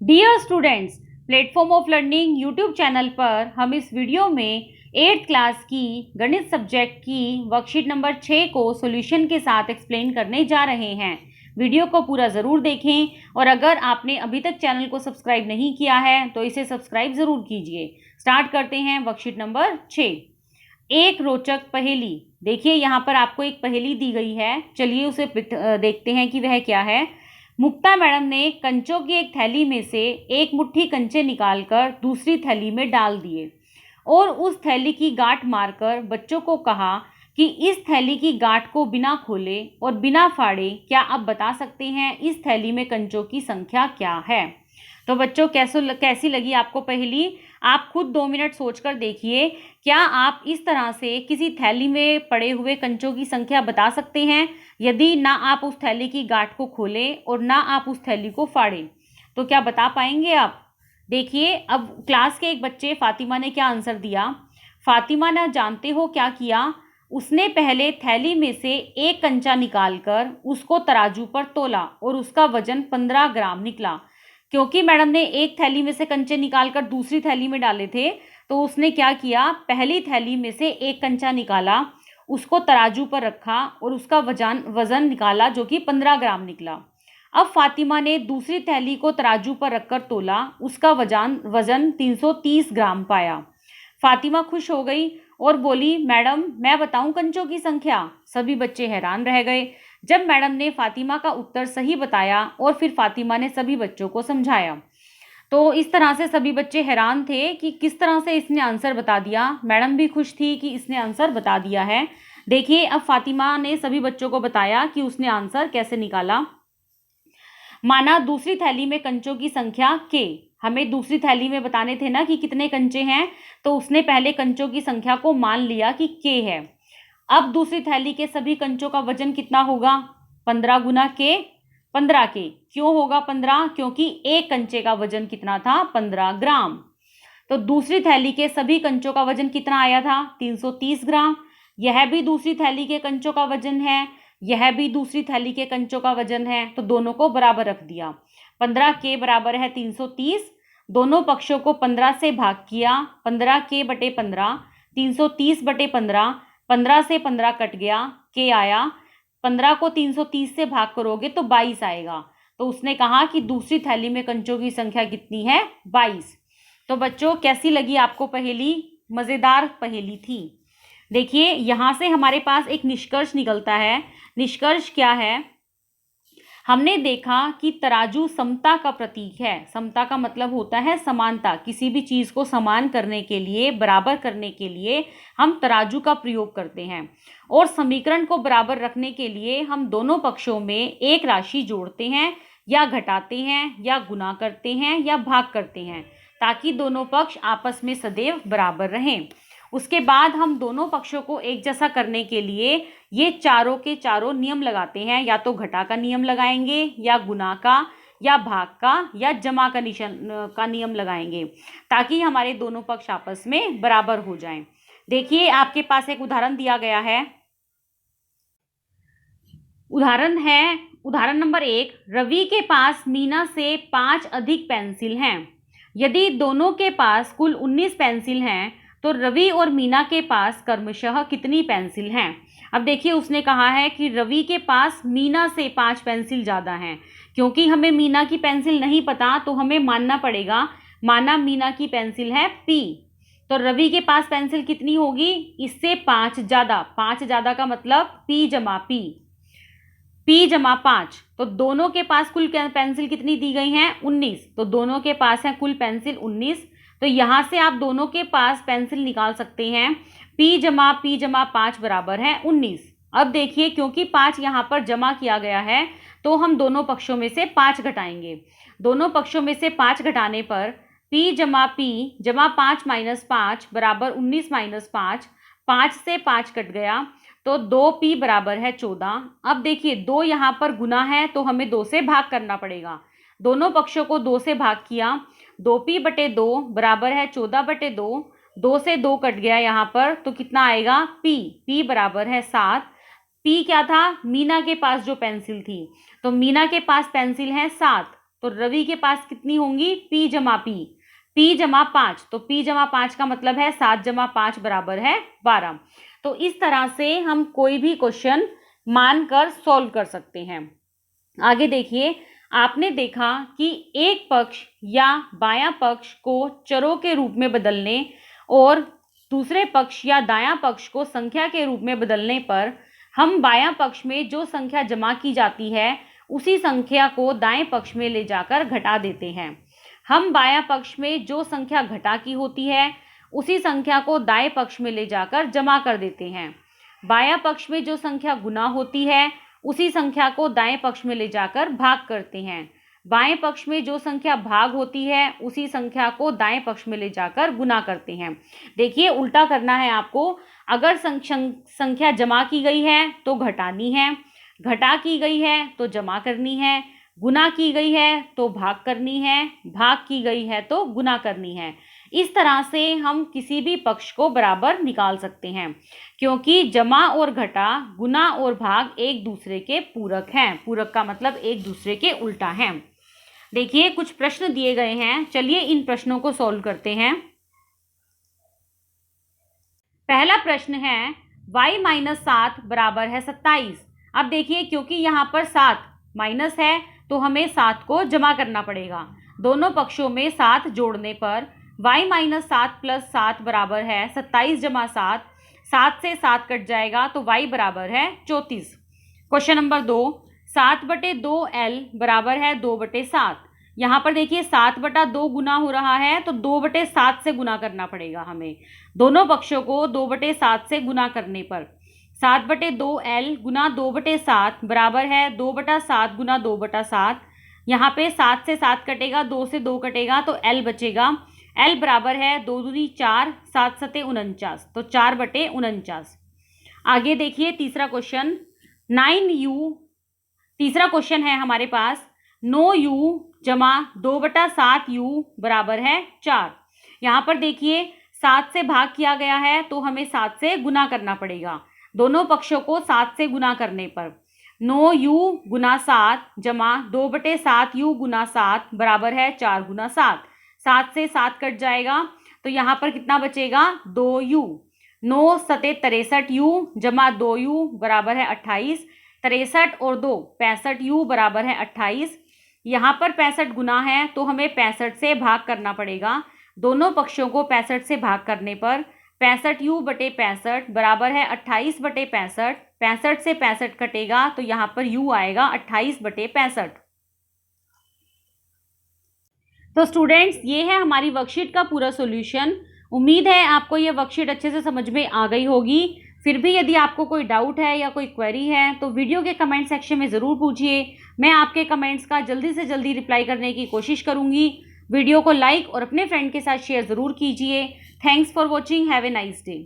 Dear students, platform of learning YouTube channel पर हम इस वीडियो में 8th क्लास की गणित सब्जेक्ट की वर्कशीट नंबर 6 को सॉल्यूशन के साथ एक्सप्लेन करने जा रहे हैं। वीडियो को पूरा ज़रूर देखें और अगर आपने अभी तक चैनल को सब्सक्राइब नहीं किया है तो इसे सब्सक्राइब ज़रूर कीजिए। स्टार्ट करते हैं वर्कशीट नंबर 6। एक रोचक पहेली। देखिए यहाँ पर आपको एक पहेली दी गई है, चलिए उसे देखते हैं कि वह क्या है। मुक्ता मैडम ने कंचों की एक थैली में से एक मुट्ठी कंचे निकालकर दूसरी थैली में डाल दिए और उस थैली की गांठ मारकर बच्चों को कहा कि इस थैली की गांठ को बिना खोले और बिना फाड़े क्या आप बता सकते हैं इस थैली में कंचों की संख्या क्या है। तो बच्चों कैसी लगी आपको पहेली? आप खुद 2 मिनट सोचकर देखिए, क्या आप इस तरह से किसी थैली में पड़े हुए कंचों की संख्या बता सकते हैं यदि ना आप उस थैली की गांठ को खोलें और ना आप उस थैली को फाड़ें? तो क्या बता पाएंगे आप? देखिए अब क्लास के एक बच्चे फातिमा ने क्या आंसर दिया। फातिमा ने जानते हो क्या किया, उसने पहले थैली में से एक कंचा निकालकर उसको तराजू पर तोला और उसका वजन 15 ग्राम निकला। क्योंकि मैडम ने एक थैली में से कंचे निकालकर दूसरी थैली में डाले थे तो उसने क्या किया, पहली थैली में से एक कंचा निकाला, उसको तराजू पर रखा और उसका वजन निकाला जो कि 15 ग्राम निकला। अब फातिमा ने दूसरी थैली को तराजू पर रखकर तोला, उसका वजन 330 ग्राम पाया। फातिमा खुश हो गई और बोली, मैडम मैं बताऊं कंचों की संख्या? सभी बच्चे हैरान रह गए जब मैडम ने फातिमा का उत्तर सही बताया और फिर फातिमा ने सभी बच्चों को समझाया। तो इस तरह से सभी बच्चे हैरान थे कि किस तरह से इसने आंसर बता दिया। मैडम भी खुश थी कि इसने आंसर बता दिया है। देखिए अब फातिमा ने सभी बच्चों को बताया कि उसने आंसर कैसे निकाला। माना दूसरी थैली में कंचों की संख्या के, हमें दूसरी थैली में बताने थे ना कि कितने कंचे हैं, तो उसने पहले कंचों की संख्या को मान लिया कि के है। अब दूसरी थैली के सभी कंचों का वजन कितना होगा? 15 गुना के, 15 के। क्यों होगा 15? क्योंकि एक कंचे का वजन कितना था? 15 ग्राम। तो दूसरी थैली के सभी कंचों का वजन कितना आया था? 330 ग्राम। यह भी दूसरी थैली के कंचों का वजन है, यह भी दूसरी थैली के कंचों का वजन है, तो दोनों को बराबर रख दिया। 15 के बराबर है 330, दोनों पक्षों को 15 से भाग किया। 15 के बटे 15, 330 बटे 15, 15 से 15 कट गया, के आया। 15 को 330 से भाग करोगे तो 22 आएगा। तो उसने कहा कि दूसरी थैली में कंचों की संख्या कितनी है? 22। तो बच्चों कैसी लगी आपको पहेली? मज़ेदार पहेली थी। देखिए यहाँ से हमारे पास एक निष्कर्ष निकलता है। निष्कर्ष क्या है? हमने देखा कि तराजू समता का प्रतीक है। समता का मतलब होता है समानता। किसी भी चीज़ को समान करने के लिए, बराबर करने के लिए हम तराजू का प्रयोग करते हैं। और समीकरण को बराबर रखने के लिए हम दोनों पक्षों में एक राशि जोड़ते हैं या घटाते हैं या गुना करते हैं या भाग करते हैं ताकि दोनों पक्ष आपस में सदैव बराबर रहें। उसके बाद हम दोनों पक्षों को एक जैसा करने के लिए ये चारों के चारों नियम लगाते हैं। या तो घटा का नियम लगाएंगे या गुना का या भाग का या जमा का नियम लगाएंगे ताकि हमारे दोनों पक्ष आपस में बराबर हो जाएं। देखिए आपके पास एक उदाहरण दिया गया है। उदाहरण नंबर 1। रवि के पास मीना से 5 अधिक पेंसिल हैं। यदि दोनों के पास कुल 19 पेंसिल हैं तो रवि और मीना के पास क्रमशः कितनी पेंसिल हैं? अब देखिए उसने कहा है कि रवि के पास मीना से 5 पेंसिल ज़्यादा हैं। क्योंकि हमें मीना की पेंसिल नहीं पता तो हमें मानना पड़ेगा, माना मीना की पेंसिल है P, तो रवि के पास पेंसिल कितनी होगी? इससे 5 ज़्यादा। 5 ज़्यादा का मतलब P जमा P, P जमा 5। तो दोनों के पास कुल पेंसिल कितनी दी गई हैं? 19। तो दोनों के पास है कुल पेंसिल 19। तो यहाँ से आप दोनों के पास पेंसिल निकाल सकते हैं। P जमा 5 बराबर है 19। अब देखिए क्योंकि 5 यहाँ पर जमा किया गया है तो हम दोनों पक्षों में से 5 घटाएंगे। दोनों पक्षों में से 5 घटाने पर P जमा 5 माइनस 5 बराबर 19 माइनस 5, 5 से 5 कट गया तो 2P बराबर है 14। अब देखिए 2 यहाँ पर गुना है तो हमें 2 से भाग करना पड़ेगा। दोनों पक्षों को 2 से भाग किया, 2P बटे 2 बराबर है 14 बटे 2, 2 से 2 कट गया यहाँ पर तो कितना आएगा? P बराबर है 7। P क्या था? मीना के पास जो पेंसिल थी, तो मीना के पास पेंसिल है 7। तो रवि के पास कितनी होंगी, p जमा p, p जमा 5, तो p जमा 5 का मतलब है 7 जमा 5 बराबर है 12। तो इस तरह से हम कोई भी क्वेश्चन मानकर सॉल्व कर सकते हैं। आगे देखिए, आपने देखा कि एक पक्ष या बायां पक्ष को चरों के रूप में बदलने और दूसरे पक्ष या दायां पक्ष को संख्या के रूप में बदलने पर हम बायां पक्ष में जो संख्या जमा की जाती है उसी संख्या को दाएं पक्ष में ले जाकर घटा देते हैं। हम बायां पक्ष में जो संख्या घटा की होती है उसी संख्या को दाएं पक्ष में ले जाकर जमा कर देते हैं। बायां पक्ष में जो संख्या गुना होती है उसी संख्या को दाएं पक्ष में ले जाकर भाग करते हैं। बाएं पक्ष में जो संख्या भाग होती है उसी संख्या को दाएं पक्ष में ले जाकर गुना करते हैं। देखिए, उल्टा करना है आपको। अगर संख्या जमा की गई है तो घटानी है, घटा की गई है तो जमा करनी है, गुना की गई है तो भाग करनी है, भाग की गई है तो गुना करनी है। इस तरह से हम किसी भी पक्ष को बराबर निकाल सकते हैं, क्योंकि जमा और घटा, गुना और भाग एक दूसरे के पूरक हैं। पूरक का मतलब एक दूसरे के उल्टा हैं। देखिए, कुछ प्रश्न दिए गए हैं, चलिए इन प्रश्नों को सॉल्व करते हैं। पहला प्रश्न है y-7 बराबर है 27। अब देखिए, क्योंकि यहाँ पर 7 माइनस है तो हमें 7 को जमा करना पड़ेगा। दोनों पक्षों में 7 जोड़ने पर y-7 प्लस 7 बराबर है 27 जमा 7, 7 से 7 कट जाएगा तो y बराबर है 34। क्वेश्चन नंबर 2, 7/2l बराबर है 2/7। यहाँ पर देखिए 7/2 गुना हो रहा है तो 2/7 से गुना करना पड़ेगा हमें। दोनों पक्षों को 2/7 से गुना करने पर 7/2l गुना 2/7 बराबर है 2/7 गुना 2/7। यहाँ पे 7 से 7 कटेगा, 2 से 2 कटेगा तो l बचेगा। l बराबर है 2 दूनी 4, 7 सते 49, तो 4/49। आगे देखिए तीसरा क्वेश्चन, 9u। तीसरा क्वेश्चन है हमारे पास 9u जमा 2/7u बराबर है 4। यहाँ पर देखिए 7 से भाग किया गया है तो हमें 7 से गुना करना पड़ेगा। दोनों पक्षों को 7 से गुना करने पर 9u गुना 7 जमा 2/7u गुना 7 बराबर है 4 गुना 7। 7 से 7 कट जाएगा तो यहाँ पर कितना बचेगा, 2u। 9 सते 63u जमा 2u बराबर है 28। 63 और 2 65u बराबर है 28। यहाँ पर 65 गुना है तो हमें 65 से भाग करना पड़ेगा। दोनों पक्षों को 65 से भाग करने पर 65u/65 बराबर है 28/65। 65 से 65 कटेगा तो यहाँ पर u आएगा 28/65। तो स्टूडेंट्स, ये है हमारी वर्कशीट का पूरा सॉल्यूशन। उम्मीद है आपको ये वर्कशीट अच्छे से समझ में आ गई होगी। फिर भी यदि आपको कोई डाउट है या कोई क्वेरी है तो वीडियो के कमेंट सेक्शन में ज़रूर पूछिए। मैं आपके कमेंट्स का जल्दी से जल्दी रिप्लाई करने की कोशिश करूँगी। वीडियो को लाइक और अपने फ्रेंड के साथ शेयर ज़रूर कीजिए। Thanks for watching. Have a nice day.